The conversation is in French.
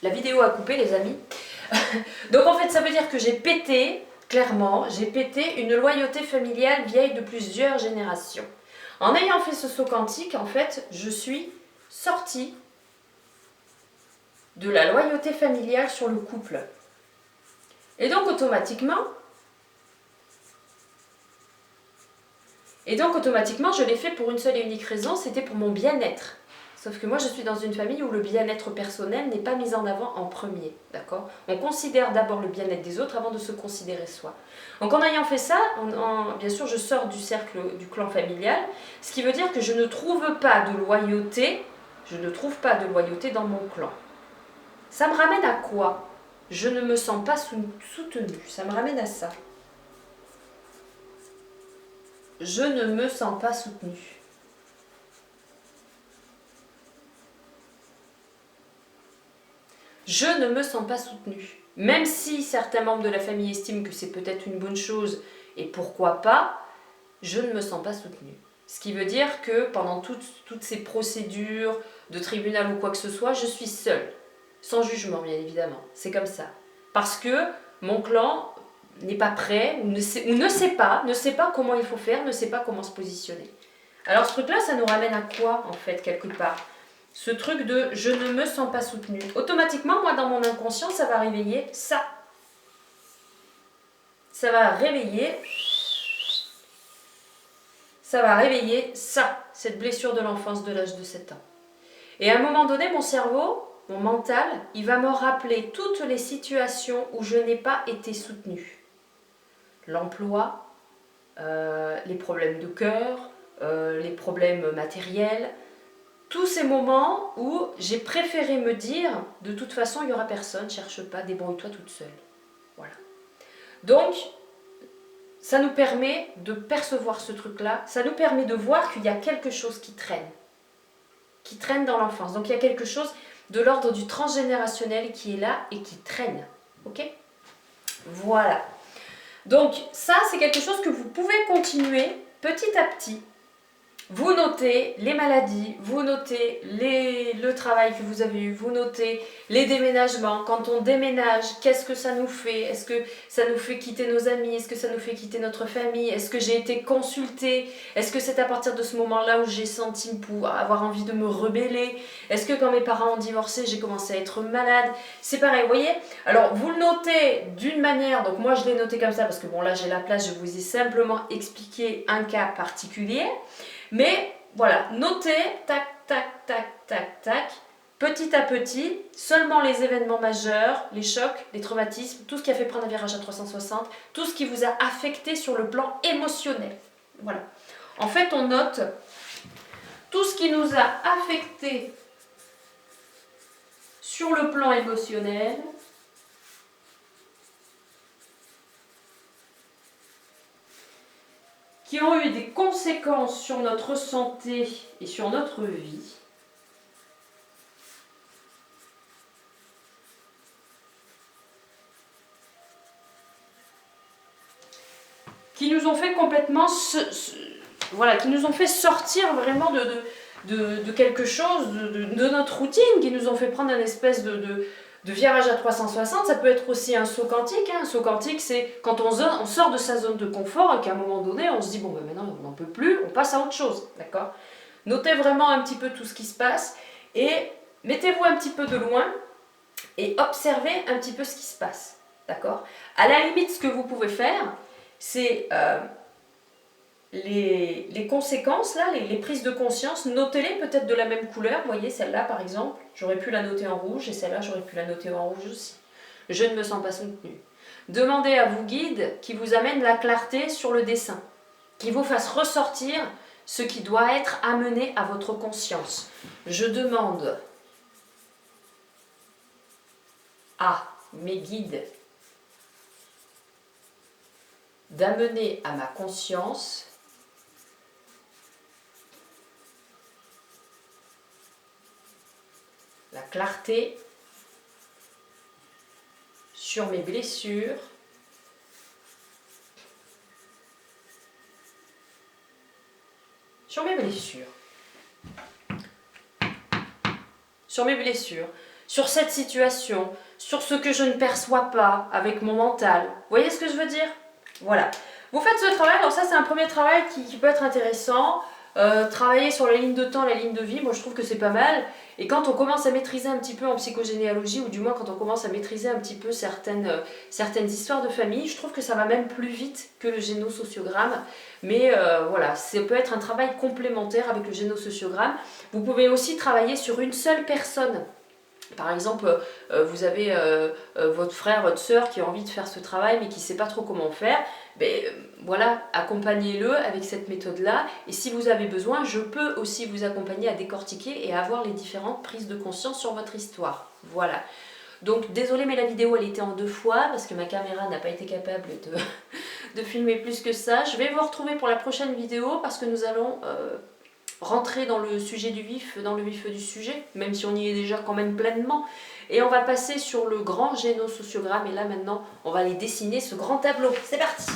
La vidéo a coupé, les amis. Donc en fait, ça veut dire que j'ai pété, clairement, j'ai pété une loyauté familiale vieille de plusieurs générations. En ayant fait ce saut quantique, en fait, je suis sortie de la loyauté familiale sur le couple. Et donc automatiquement, je l'ai fait pour une seule et unique raison, c'était pour mon bien-être. Sauf que moi, je suis dans une famille où le bien-être personnel n'est pas mis en avant en premier, d'accord? On considère d'abord le bien-être des autres avant de se considérer soi. Donc en ayant fait ça, bien sûr, je sors du cercle du clan familial, ce qui veut dire que je ne trouve pas de loyauté, dans mon clan. Ça me ramène à quoi? Je ne me sens pas soutenue, ça me ramène à ça. Je ne me sens pas soutenue. Je ne me sens pas soutenue. Même si certains membres de la famille estiment que c'est peut-être une bonne chose, et pourquoi pas, je ne me sens pas soutenue. Ce qui veut dire que pendant toutes ces procédures de tribunal ou quoi que ce soit, je suis seule. Sans jugement, bien évidemment. C'est comme ça. Parce que mon clan n'est pas prêt, ou ne sait pas comment il faut faire, ne sait pas comment se positionner. Alors ce truc-là, ça nous ramène à quoi, en fait, quelque part? Ce truc de « je ne me sens pas soutenue ». Automatiquement, moi, dans mon inconscient, ça va réveiller ça. Ça va réveiller ça, cette blessure de l'enfance de l'âge de 7 ans. Et à un moment donné, mon cerveau, mon mental, il va me rappeler toutes les situations où je n'ai pas été soutenue. L'emploi, les problèmes de cœur, les problèmes matériels, tous ces moments où j'ai préféré me dire de toute façon il n'y aura personne, cherche pas, débrouille-toi toute seule. Voilà. Donc ça nous permet de percevoir ce truc-là, ça nous permet de voir qu'il y a quelque chose qui traîne dans l'enfance. Donc il y a quelque chose de l'ordre du transgénérationnel qui est là et qui traîne. Ok? Voilà. Donc ça c'est quelque chose que vous pouvez continuer petit à petit. Vous notez les maladies, vous notez le travail que vous avez eu, vous notez les déménagements. Quand on déménage, qu'est-ce que ça nous fait? Est-ce que ça nous fait quitter nos amis? Est-ce que ça nous fait quitter notre famille? Est-ce que j'ai été consultée? Est-ce que c'est à partir de ce moment-là où j'ai senti avoir envie de me rebeller? Est-ce que quand mes parents ont divorcé, j'ai commencé à être malade? C'est pareil, vous voyez? Alors, vous le notez d'une manière, donc moi je l'ai noté comme ça parce que bon là j'ai la place, je vous ai simplement expliqué un cas particulier. Mais voilà, notez, tac, tac, tac, tac, tac, petit à petit, seulement les événements majeurs, les chocs, les traumatismes, tout ce qui a fait prendre un virage à 360, tout ce qui vous a affecté sur le plan émotionnel. Voilà. En fait, on note tout ce qui nous a affecté sur le plan émotionnel, qui ont eu des conséquences sur notre santé et sur notre vie. Qui nous ont fait complètement qui nous ont fait sortir vraiment de quelque chose, de notre routine, qui nous ont fait prendre un espèce de virage à 360. Ça peut être aussi un saut quantique. Un saut quantique, c'est quand on sort de sa zone de confort et qu'à un moment donné, on se dit, bon, ben maintenant, on n'en peut plus, on passe à autre chose, d'accord? Notez vraiment un petit peu tout ce qui se passe et mettez-vous un petit peu de loin et observez un petit peu ce qui se passe, d'accord? À la limite, ce que vous pouvez faire, c'est les conséquences, là, les prises de conscience, notez-les peut-être de la même couleur. Vous voyez, celle-là, par exemple, j'aurais pu la noter en rouge, et celle-là, j'aurais pu la noter en rouge aussi. Je ne me sens pas soutenue. Demandez à vos guides qui vous amènent la clarté sur le dessin, qui vous fassent ressortir ce qui doit être amené à votre conscience. Je demande à mes guides d'amener à ma conscience la clarté sur mes blessures, sur cette situation, sur ce que je ne perçois pas avec mon mental. Vous voyez ce que je veux dire? Voilà. Vous faites ce travail, alors ça c'est un premier travail qui peut être intéressant. Travailler sur la ligne de temps, la ligne de vie, moi je trouve que c'est pas mal. Et quand on commence à maîtriser un petit peu en psychogénéalogie, ou du moins quand on commence à maîtriser un petit peu certaines histoires de famille, je trouve que ça va même plus vite que le génosociogramme. Mais voilà, ça peut être un travail complémentaire avec le génosociogramme. Vous pouvez aussi travailler sur une seule personne. Par exemple, vous avez votre frère, votre soeur qui a envie de faire ce travail mais qui ne sait pas trop comment faire. Ben, voilà, accompagnez-le avec cette méthode-là. Et si vous avez besoin, je peux aussi vous accompagner à décortiquer et à avoir les différentes prises de conscience sur votre histoire. Voilà. Donc désolée mais la vidéo elle était en 2 fois parce que ma caméra n'a pas été capable de filmer plus que ça. Je vais vous retrouver pour la prochaine vidéo parce que nous allons rentrer dans le sujet du vif, dans le vif du sujet, même si on y est déjà quand même pleinement. Et on va passer sur le grand génosociogramme et là maintenant on va aller dessiner ce grand tableau. C'est parti!